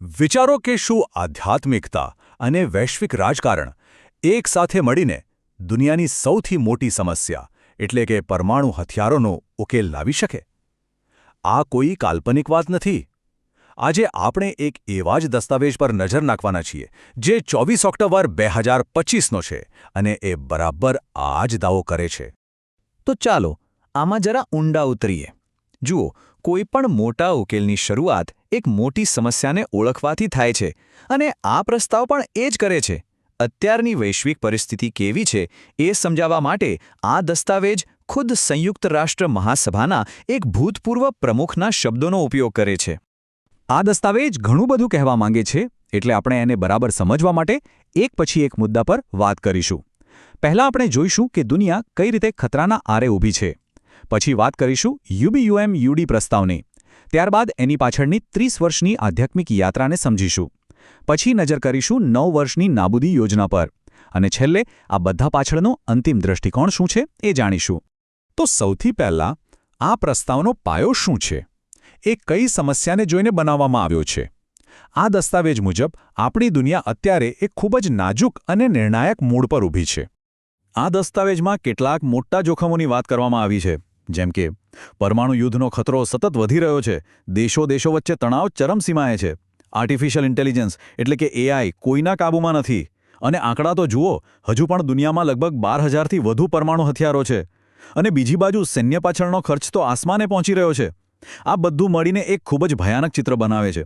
વિચારો કે શું આધ્યાત્મિકતા અને વૈશ્વિક રાજકારણ એક સાથે મળીને દુનિયાની સૌથી મોટી સમસ્યા એટલે કે પરમાણુ હથિયારોનો ઉકેલ લાવી શકે? આ કોઈ કાલ્પનિક વાત નથી. આજે આપણે એક એવા જ દસ્તાવેજ પર નજર નાખવાના છીએ જે 24 ઓક્ટોબર 2025નો છે અને એ બરાબર આ જ દાવો કરે છે. તો ચાલો આમાં જરા ઊંડા ઉતરીએ. જુઓ, કોઈપણ મોટા ઉકેલની શરૂઆત એક મોટી સમસ્યાને ઓળખવાથી થાય છે અને આ પ્રસ્તાવ પણ એ જ કરે છે. અત્યારની વૈશ્વિક પરિસ્થિતિ કેવી છે એ સમજાવવા માટે આ દસ્તાવેજ ખુદ સંયુક્ત રાષ્ટ્ર મહાસભાના એક ભૂતપૂર્વ પ્રમુખના શબ્દોનો ઉપયોગ કરે છે. આ દસ્તાવેજ ઘણું બધું કહેવા માંગે છે, એટલે આપણે એને બરાબર સમજવા માટે એક પછી એક મુદ્દા પર વાત કરીશું. પહેલાં આપણે જોઈશું કે દુનિયા કઈ રીતે ખતરાના આરે ઊભી છે. પછી વાત કરીશું યુબીયુએમયુડી પ્રસ્તાવની. ત્યારબાદ એની પાછળની 30 વર્ષની આધ્યાત્મિક યાત્રાને સમજીશું. પછી નજર કરીશું 9 વર્ષની નાબૂદી યોજના પર. અને છેલ્લે આ બધા પાછળનો અંતિમ દૃષ્ટિકોણ શું છે એ જાણીશું. તો સૌથી પહેલાં આ પ્રસ્તાવનો પાયો શું છે? એ કઈ સમસ્યાને જોઈને બનાવવામાં આવ્યો છે? આ દસ્તાવેજ મુજબ આપણી દુનિયા અત્યારે એક ખૂબ જ નાજુક અને નિર્ણાયક મૂળ પર ઊભી છે. આ દસ્તાવેજમાં કેટલાક મોટા જોખમોની વાત કરવામાં આવી છે, જેમ કે પરમાણુ યુદ્ધનો ખતરો સતત વધી રહ્યો છે, દેશો વચ્ચે તણાવ ચરમસીમાએ છે, આર્ટિફિશિયલ ઇન્ટેલિજન્સ એટલે કે એઆઈ કોઈના કાબૂમાં નથી, અને આંકડા તો જુઓ, હજુ પણ દુનિયામાં લગભગ 12,000થી વધુ પરમાણુ હથિયારો છે, અને બીજી બાજુ સૈન્ય પાછળનો ખર્ચ તો આસમાને પહોંચી રહ્યો છે. આ બધું મળીને એક ખૂબ જ ભયાનક ચિત્ર બનાવે છે.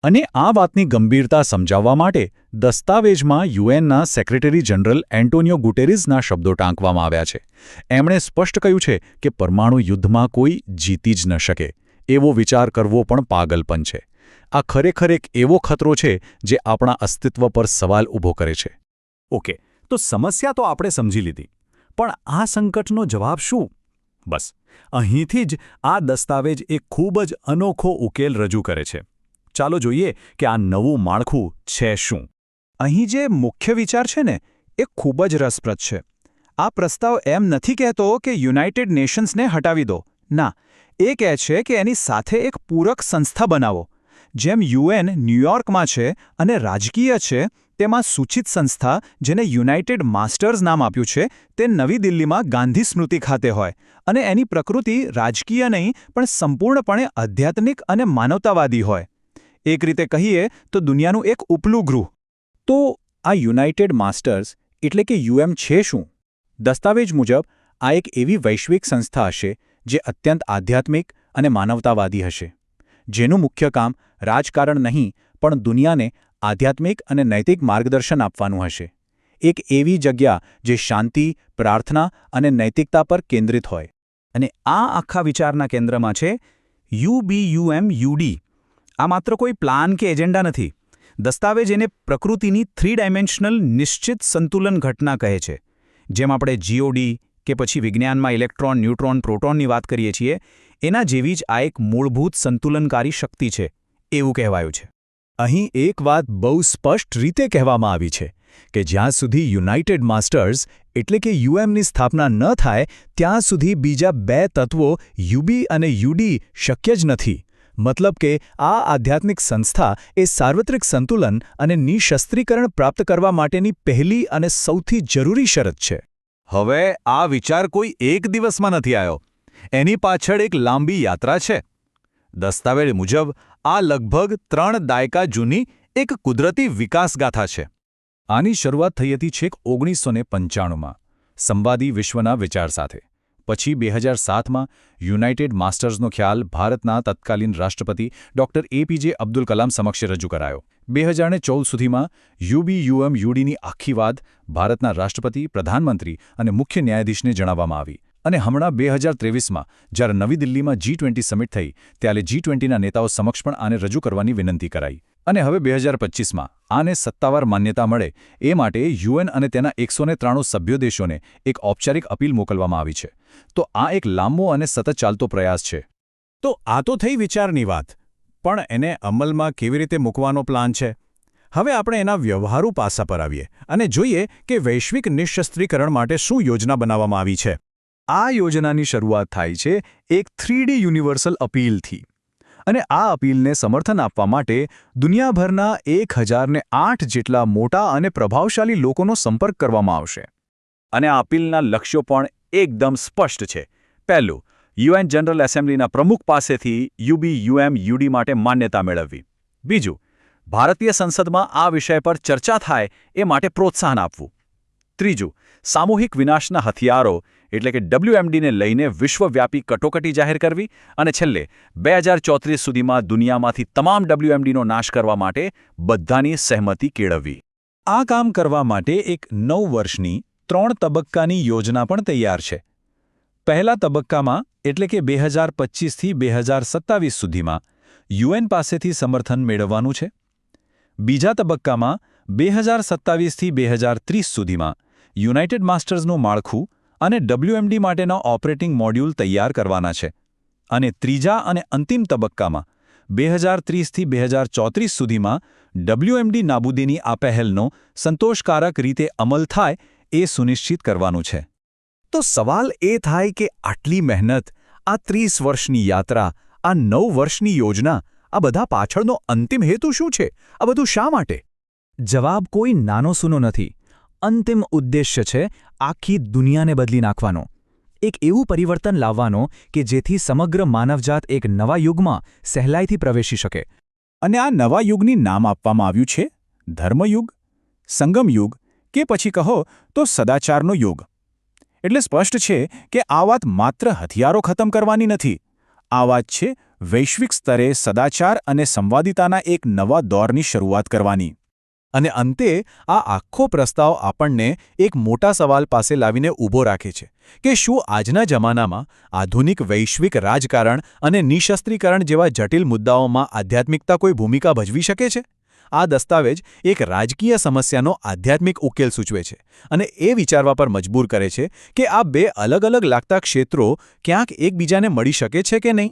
અને આ વાતની ગંભીરતા સમજાવવા માટે દસ્તાવેજમાં યુએનના સેક્રેટરી જનરલ એન્ટોનિયો ગુટેરીઝના શબ્દો ટાંકવામાં આવ્યા છે. એમણે સ્પષ્ટ કહ્યું છે કે પરમાણુ યુદ્ધમાં કોઈ જીતી જ ન શકે. એવો વિચાર કરવો પણ પાગલપન છે. આ ખરેખર એક એવો ખતરો છે જે આપણા અસ્તિત્વ પર સવાલ ઊભો કરે છે. ઓકે, તો સમસ્યા તો આપણે સમજી લીધી, પણ આ સંકટનો જવાબ શું? બસ અહીંથી જ આ દસ્તાવેજ એક ખૂબ જ અનોખો ઉકેલ રજૂ કરે છે. ચાલો જોઈએ કે આ નવું માળખું છે શું. અહીં જે મુખ્ય વિચાર છે ને, એ ખૂબ જ રસપ્રદ છે. આ પ્રસ્તાવ એમ નથી કહેતો કે યુનાઇટેડ નેશન્સને હટાવી દો. ના, એ કહે છે કે એની સાથે એક પૂરક સંસ્થા બનાવો. જેમ યુએન ન્યૂયોર્કમાં છે અને રાજકીય છે, તેમાં સૂચિત સંસ્થા, જેને યુનાઇટેડ માસ્ટર્સ નામ આપ્યું છે, તે નવી દિલ્હીમાં ગાંધી સ્મૃતિ ખાતે હોય અને એની પ્રકૃતિ રાજકીય નહીં પણ સંપૂર્ણપણે આધ્યાત્મિક અને માનવતાવાદી હોય. એક રીતે કહીએ તો દુનિયાનું એક ઉપલું ગૃહ. તો આ યુનાઇટેડ માસ્ટર્સ એટલે કે યુએમ છે શું? દસ્તાવેજ મુજબ આ એક એવી વૈશ્વિક સંસ્થા હશે જે અત્યંત આધ્યાત્મિક અને માનવતાવાદી હશે, જેનું મુખ્ય કામ રાજકારણ નહીં પણ દુનિયાને આધ્યાત્મિક અને નૈતિક માર્ગદર્શન આપવાનું હશે. એક એવી જગ્યા જે શાંતિ, પ્રાર્થના અને નૈતિકતા પર કેન્દ્રિત હોય. અને આ આખા વિચારના કેન્દ્રમાં છે યુબીયુએમયુડી. આ માત્ર કોઈ પ્લાન કે એજન્ડા નથી. દસ્તાવેજ એને પ્રકૃતિની 3 ડાયમેન્શનલ નિશ્ચિત સંતુલન ઘટના કહે છે. જેમ આપણે જીઓડી કે પછી વિજ્ઞાનમાં ઇલેક્ટ્રોન, ન્યૂટ્રોન, પ્રોટોનની વાત કરીએ છીએ, એના જેવી જ આ એક મૂળભૂત સંતુલનકારી શક્તિ છે, એવું કહેવાયું છે. અહીં એક વાત બહુ સ્પષ્ટ રીતે કહેવામાં આવી છે કે જ્યાં સુધી યુનાઇટેડ માસ્ટર્સ એટલે કે યુએમની સ્થાપના ન થાય ત્યાં સુધી બીજા 2 તત્વો યુબી અને યુડી શક્ય જ નથી. મતલબ કે આ આધ્યાત્મિક સંસ્થા એ સાર્વત્રિક સંતુલન અને નિઃશસ્ત્રીકરણ પ્રાપ્ત કરવા માટેની પહેલી અને સૌથી જરૂરી શરત છે. હવે આ વિચાર કોઈ એક દિવસમાં નથી આવ્યો. એની પાછળ એક લાંબી યાત્રા છે. દસ્તાવેજ મુજબ આ લગભગ 3 દાયકા જૂની એક કુદરતી વિકાસગાથા છે. આની શરૂઆત થઈ હતી છેક 1995માં સંવાદી વિશ્વના વિચાર સાથે. પછી 2007માં યુનાઇટેડ માસ્ટર્સનો ખ્યાલ ભારતના તત્કાલીન રાષ્ટ્રપતિ ડૉક્ટર એપીજે અબ્દુલ કલામ સમક્ષ રજૂ કરાયો. 2014 સુધીમાં યુબીયુએમયુડીની આખી વાત ભારતના રાષ્ટ્રપતિ, પ્રધાનમંત્રી અને મુખ્ય ન્યાયાધીશને જણાવવામાં આવી. અને હમણાં 2023માં જ્યારે નવી દિલ્હીમાં G20 સમિટ થઈ, ત્યારે G20ના નેતાઓ સમક્ષ પણ આને રજૂ કરવાની વિનંતી કરાઈ. અને હવે 2025માં આને સત્તાવાર માન્યતા મળે એ માટે યુએન અને તેના 193 સભ્ય દેશોને એક ઔપચારિક અપીલ મોકલવામાં આવી છે. તો આ એક લાંબો અને સતત ચાલતો પ્રયાસ છે. તો આ તો થઈ વિચારની વાત, પણ એને અમલમાં કેવી રીતે મૂકવાનો પ્લાન છે? હવે આપણે એના વ્યવહારુ પાસા પર આવીએ અને જોઈએ કે વૈશ્વિક નિઃશસ્ત્રીકરણ માટે શું યોજના બનાવવામાં આવી છે. આ યોજનાની શરૂઆત થાય છે એક 3D યુનિવર્સલ અપીલથી. અને આ અપીલને સમર્થન આપવા માટે દુનિયાભરના 1008 જેટલા મોટા અને પ્રભાવશાળી લોકોનો સંપર્ક કરવામાં આવશે. અને આ અપીલના લક્ષ્યો પણ એકદમ સ્પષ્ટ છે. પહેલું, યુએન જનરલ એસેમ્બલીના પ્રમુખ પાસેથી UBUM-UD માટે માન્યતા મેળવવી. બીજું, ભારતીય સંસદમાં આ વિષય પર ચર્ચા થાય એ માટે પ્રોત્સાહન આપવું. ત્રીજું, સામૂહિક વિનાશના હથિયારો એટલે કે WMDને લઈને વિશ્વવ્યાપી કટોકટી જાહેર કરવી. અને છેલ્લે 2034 સુધીમાં દુનિયામાંથી તમામ WMDનો નાશ કરવા માટે બધાની સહેમતિ કેળવવી. આ કામ કરવા માટે એક 9 વર્ષની 3 તબક્કાની યોજના પણ તૈયાર છે. પહેલા તબક્કામાં એટલે કે 2025થી 2027 સુધીમાં UN પાસેથી સમર્થન મેળવવાનું છે. બીજા તબક્કામાં 2027થી 2030 સુધીમાં યુનાઇટેડ માસ્ટર્સનું માળખું અને WMD માટેના ઓપરેટિંગ મોડ્યુલ તૈયાર કરવાના છે. અને ત્રીજા અને અંતિમ તબક્કામાં 2030થી 2034 સુધીમાં WMD નાબૂદીની આ પહેલનો સંતોષકારક રીતે અમલ થાય એ સુનિશ્ચિત કરવાનું છે. તો સવાલ એ થાય કે આટલી મહેનત, આ 30 વર્ષની યાત્રા, આ 9 વર્ષની યોજના, આ બધા પાછળનો અંતિમ હેતુ શું છે? આ બધું શા માટે? જવાબ કોઈ નાનો સૂનો નથી. અંતિમ ઉદ્દેશ્ય છે આખી દુનિયાને બદલી નાખવાનો. એક એવું પરિવર્તન લાવવાનો કે જેથી સમગ્ર માનવજાત એક નવા યુગમાં સહેલાઈથી પ્રવેશી શકે. અને આ નવા યુગની નામ આપવામાં આવ્યું છે ધર્મયુગ, સંગમયુગ કે પછી કહો તો સદાચારનો યુગ. એટલે સ્પષ્ટ છે કે આ વાત માત્ર હથિયારો ખતમ કરવાની નથી. આ વાત છે વૈશ્વિક સ્તરે સદાચાર અને સંવાદિતાના એક નવા દોરની શરૂઆત કરવાની. અને અંતે આ આખો પ્રસ્તાવ આપણને એક મોટા સવાલ પાસે લાવીને ઊભો રાખે છે કે શું આજના જમાનામાં આધુનિક વૈશ્વિક રાજકારણ અને નિશસ્ત્રીકરણ જેવા જટિલ મુદ્દાઓમાં આધ્યાત્મિકતા કોઈ ભૂમિકા ભજવી શકે છે? આ દસ્તાવેજ એક રાજકીય સમસ્યાનો આધ્યાત્મિક ઉકેલ સૂચવે છે અને એ વિચારવા પર મજબૂર કરે છે કે આ બે અલગ અલગ લાગતા ક્ષેત્રો ક્યાંક એકબીજાને મળી શકે છે કે નહીં.